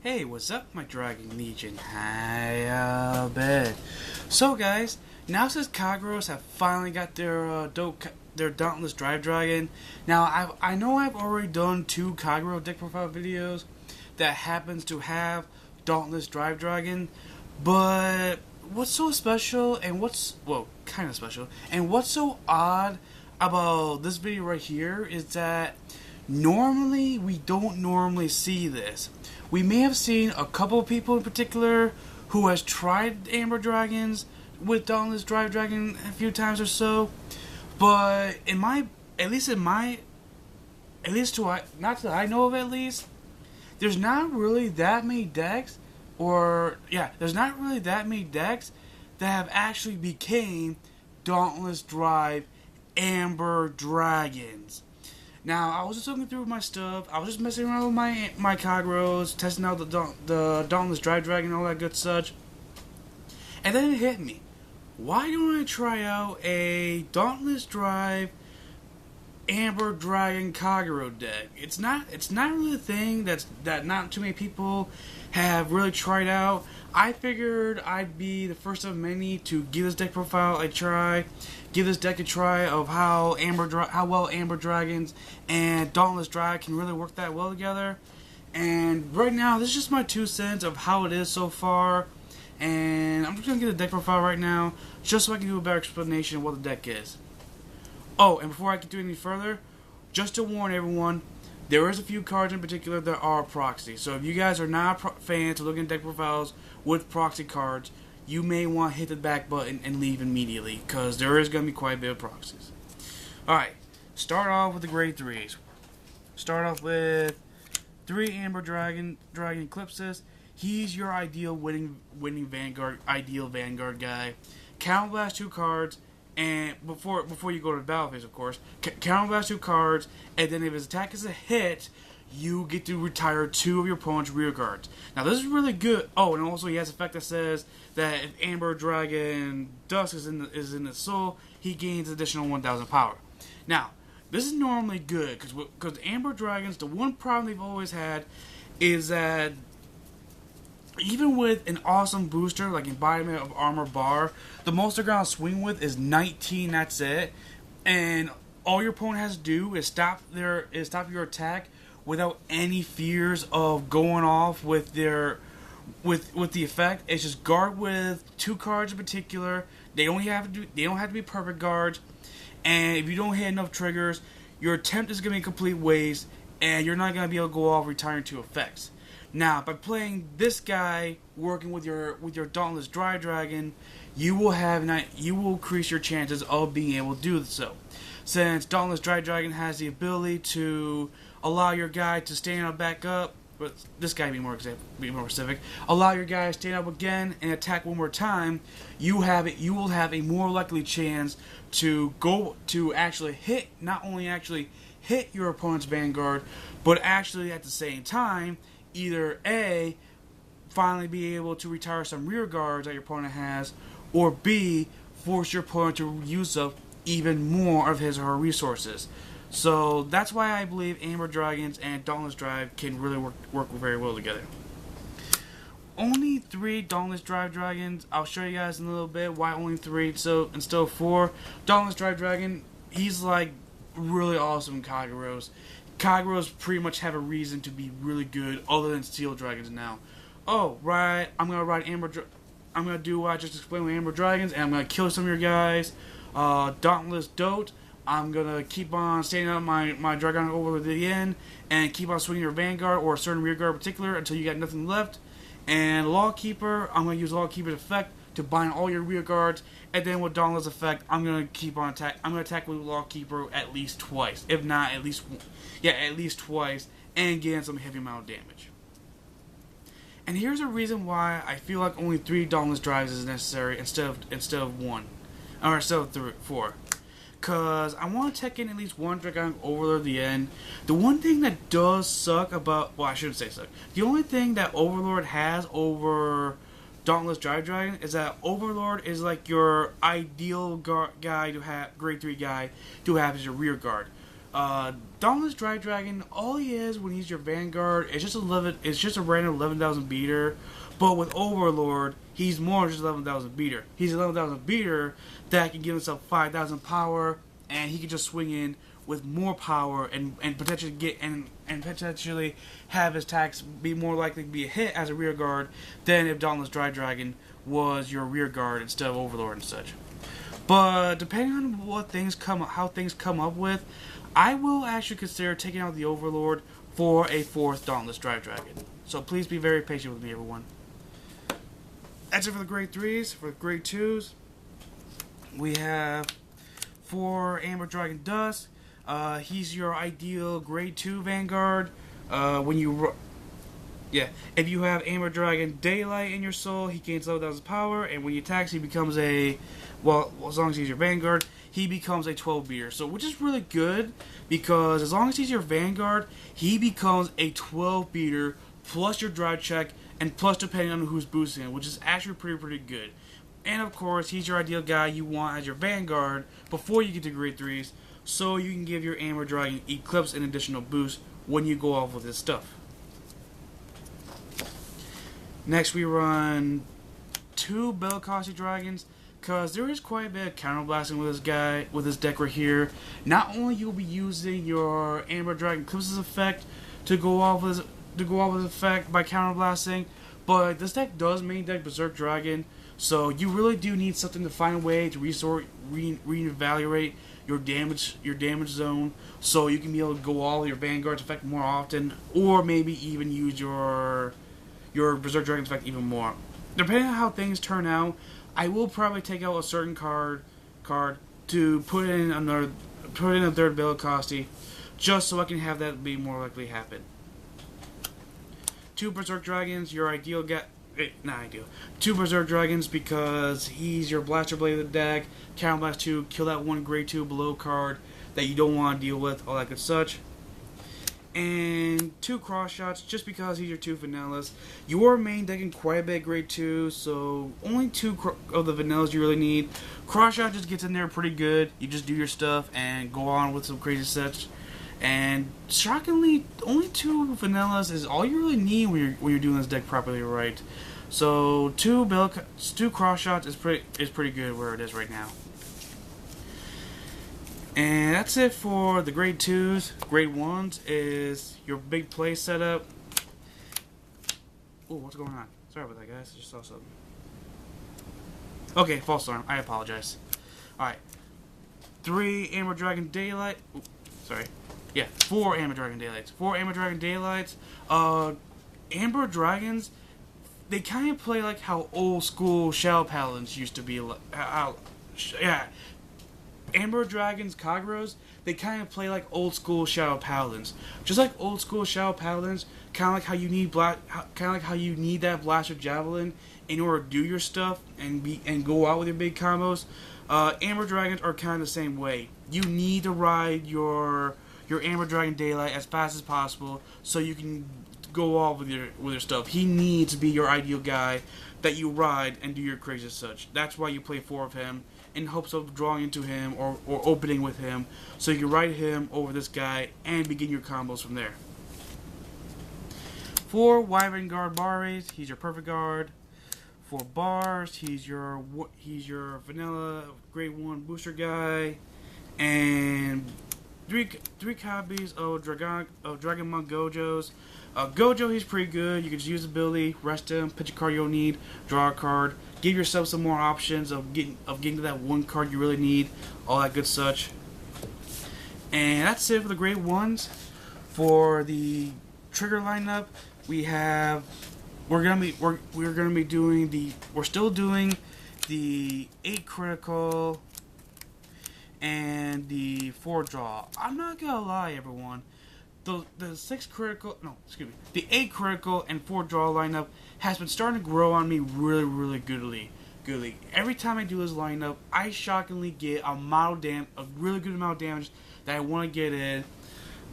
Hey, what's up, my Dragon Legion? How bad? So, guys, now since Kageros have finally got their Dauntless Drive Dragon, now I know I've already done 2 Kagero deck profile videos that happens to have Dauntless Drive Dragon, but what's so special and kind of special, and what's so odd about this video right here is that we don't normally see this. We may have seen a couple of people in particular who has tried Amber Dragons with Dauntless Drive Dragon a few times or so, but not that I know of at least, there's not really that many decks, there's not really that many decks that have actually became Dauntless Drive Amber Dragons. Now, I was just looking through my stuff. I was just messing around with my Kageros, testing out the Dauntless Drive Dragon and all that good such. And then it hit me. Why don't I try out a Dauntless Drive Amber Dragon Kagero deck? It's not really a thing that not too many people have really tried out. I figured I'd be the first of many to give this deck profile a try, give this deck a try of how well Amber Dragons and Dauntless Drive can really work that well together. And right now, this is just my 2 cents of how it is so far. And I'm just gonna get the deck profile right now, just so I can do a better explanation of what the deck is. Oh, and before I can do any further, just to warn everyone, there is a few cards in particular that are proxy. So if you guys are not fans of looking at deck profiles with proxy cards, you may want to hit the back button and leave immediately, because there is going to be quite a bit of proxies. Alright, start off with the grade 3s. Start off with 3 Amber Dragon Eclipses. He's your ideal winning Vanguard, guy. Count blast 2 cards. And before you go to the battle phase, of course, counterblast 2 cards, and then if his attack is a hit, you get to retire 2 of your opponent's rear guards. Now this is really good. Oh, and also he has an effect that says that if Amber Dragon Dusk is in the soul, he gains additional 1,000 power. Now this is normally good because Amber Dragons, the one problem they've always had is that even with an awesome booster like Embodiment of Armor Bar, the most they're gonna swing with is 19. That's it, and all your opponent has to do is stop your attack without any fears of going off with the effect. It's just guard with 2 cards in particular. They don't have to be perfect guards, and if you don't hit enough triggers, your attempt is gonna be a complete waste, and you're not gonna be able to go off retiring 2 effects. Now, by playing this guy, working with your Dauntless Drive Dragon, you will increase your chances of being able to do so. Since Dauntless Drive Dragon has the ability to allow your guy to stand up back up, but this guy be more specific, allow your guy to stand up again and attack one more time, you will have a more likely chance to actually hit, not only actually hit your opponent's Vanguard, but actually at the same time either A, finally be able to retire some rear guards that your opponent has, or B, force your opponent to use up even more of his or her resources. So that's why I believe Amber Dragons and Dauntless Drive can really work very well together. Only 3 Dauntless Drive Dragons. I'll show you guys in a little bit why only 3 instead of 4. Dauntless Drive Dragon, he's like really awesome Kageros. Kageros pretty much have a reason to be really good other than Steel Dragons now. Oh, right, I'm gonna do what I just explained with Amber Dragons, and I'm gonna kill some of your guys. Dauntless Dote, I'm gonna keep on standing up my Dragon over to the end, and keep on swinging your Vanguard or a certain rear guard in particular until you got nothing left. And Lawkeeper, I'm gonna use Lawkeeper's effect to bind all your rear guards, and then with Dauntless effect, I'm gonna attack with Lawkeeper at least twice, if not at least twice, and gain some heavy amount of damage. And here's a reason why I feel like only 3 Dauntless Drives is necessary instead of 1, or instead of 4. Cause I want to take in at least 1 Dragon Overlord at the end. The one thing that does suck about, well, I shouldn't say suck. The only thing that Overlord has over Dauntless Drive Dragon is that Overlord is like your ideal guy to have, grade 3 guy to have as your rear guard. Dauntless Dry Dragon, all he is when he's your Vanguard, it's just a random 11,000 beater. But with Overlord, he's more than just 11,000 beater. He's 11,000 beater that can give himself 5,000 power, and he can just swing in with more power and potentially potentially have his attacks be more likely to be a hit as a rear guard than if Dauntless Dry Dragon was your rear guard instead of Overlord and such. But depending on how things come up with, I will actually consider taking out the Overlord for a 4th Dauntless Dry Dragon. So please be very patient with me, everyone. That's it for the grade 3s. For the grade 2s, we have for Amber Dragon Dust. He's your ideal grade 2 Vanguard. If you have Amber Dragon Daylight in your soul, he gains 11,000 power, and when he attacks, he becomes as long as he's your Vanguard, he becomes a 12 beater. So, which is really good, because as long as he's your Vanguard, he becomes a 12 beater, plus your drive check, and plus depending on who's boosting him, which is actually pretty good. And of course, he's your ideal guy you want as your Vanguard before you get to grade 3s, so you can give your Amber Dragon Eclipse an additional boost when you go off with his stuff. Next, we run 2 Bellicosty Dragons, because there is quite a bit of counterblasting with this deck right here. Not only you'll be using your Amber Dragon Eclipse's effect to go off with effect by counterblasting, but this deck does main deck Berserk Dragon, so you really do need something to find a way to reevaluate your damage zone, so you can be able to go all your Vanguard's effect more often, or maybe even use your Berserk Dragon's effect even more. Depending on how things turn out, I will probably take out a certain card to put in a 3rd Bellicosty, just so I can have that be more likely to happen. 2 Berserk Dragons, your ideal guy. Not ideal. 2 Berserk Dragons because he's your Blaster Blade of the deck. Counterblast 2, kill that 1 grade 2 below card that you don't want to deal with, all that good such. And 2 Cross Shots just because he's your 2 Vanillas. You are main decking quite a bit grade 2, so only 2 of the Vanillas you really need. Cross Shot just gets in there pretty good. You just do your stuff and go on with some crazy sets. And shockingly, only 2 Vanillas is all you really need when you're doing this deck properly right. So 2 Cross Shots is pretty good where it is right now. And that's it for the grade 2s. Grade 1s is your big play setup. Oh, what's going on? Sorry about that, guys. I just saw something. Okay, false alarm. I apologize. Alright. 3 Amber Dragon Daylight. Ooh, sorry. Yeah, 4 Amber Dragon Daylights. 4 Amber Dragon Daylights. Amber Dragons, they kind of play like how old school Shadow Paladins used to be. Amber Dragons, Kageros, they kind of play like old school Shadow Paladins. Just like old school Shadow Paladins, kind of like how you need that Blaster Javelin in order to do your stuff and go out with your big combos. Amber Dragons are kind of the same way. You need to ride your Amber Dragon Daylight as fast as possible so you can go off with your stuff. He needs to be your ideal guy that you ride and do your crazy such. That's why you play 4 of him, in hopes of drawing into him or opening with him, so you can ride him over this guy and begin your combos from there. 4 Wyvern Guard Baris, he's your perfect guard. 4 Bars, he's your vanilla grade 1 booster guy, and 3 copies of Dragon Monk Gojos. Gojo, he's pretty good. You can just use the ability, rest him, pitch a card you don't need, draw a card, give yourself some more options of getting to that 1 card you really need, all that good such. And that's it for the grade 1s. For the trigger lineup, we're still doing the 8 critical and the 4 draw. I'm not gonna lie, everyone. The 8 critical and 4 draw lineup has been starting to grow on me really goodly. Every time I do this lineup, I shockingly get a really good amount of damage that I want to get in.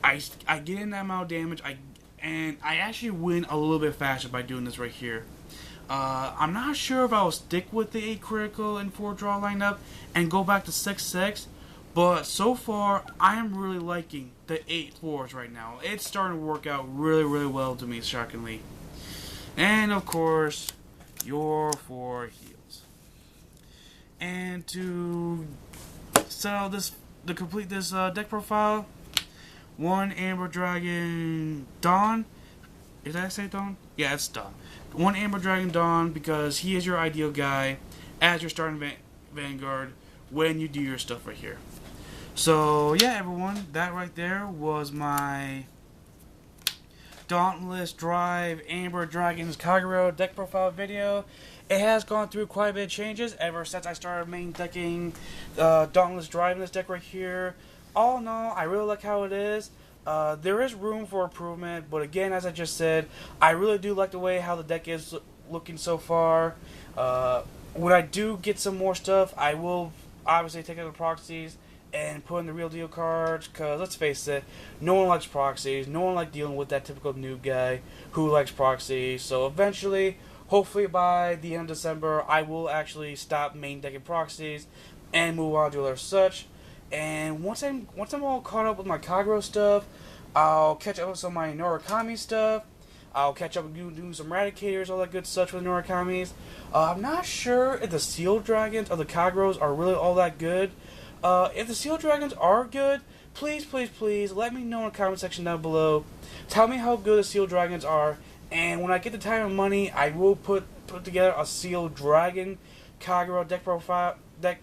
I get in that amount of damage, and I actually win a little bit faster by doing this right here. I'm not sure if I'll stick with the 8 critical and 4 draw lineup and go back to 6/6, But so far, I am really liking the 8 floors right now. It's starting to work out really, really well to me, shockingly. And of course, your 4 heals. And to complete this deck profile, 1 Amber Dragon Dawn. Did I say Dawn? Yeah, it's Dawn. 1 Amber Dragon Dawn, because he is your ideal guy as your starting Vanguard when you do your stuff right here. So yeah, everyone, that right there was my Dauntless Drive Amber Dragons Kagero deck profile video. It has gone through quite a bit of changes ever since I started main decking Dauntless Drive in this deck right here. All in all, I really like how it is. There is room for improvement, but again, as I just said, I really do like the way how the deck is looking so far. When I do get some more stuff, I will obviously take out the proxies and put in the real deal cards, because let's face it, no one likes proxies. No one likes dealing with that typical noob guy who likes proxies. So eventually, hopefully by the end of December, I will actually stop main decking proxies and move on to other such. And once I'm all caught up with my Kagero stuff, I'll catch up with some of my Norakami stuff. I'll catch up with doing some Eradicators, all that good stuff with Norakamis. I'm not sure if the Seal Dragons or the Kageros are really all that good. If the Seal Dragons are good, please, please, please let me know in the comment section down below. Tell me how good the Seal Dragons are, and when I get the time and money, I will put together a Seal Dragon Kagero deck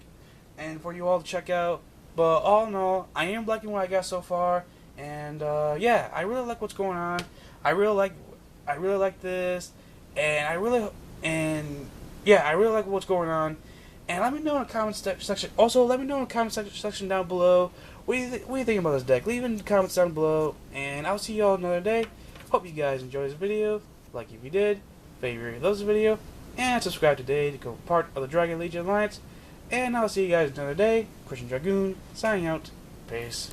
and for you all to check out. But all in all, I am liking what I got so far, and yeah, I really like what's going on. I really like this, and I really like what's going on. And let me know in the comment section. Also, let me know in the comment section down below what do you think about this deck. Leave it in the comments down below, and I'll see you all another day. Hope you guys enjoyed this video. Like if you did, favorite if this video, and subscribe today to become part of the Dragon Legion Alliance. And I'll see you guys another day. Christian Dragoon signing out. Peace.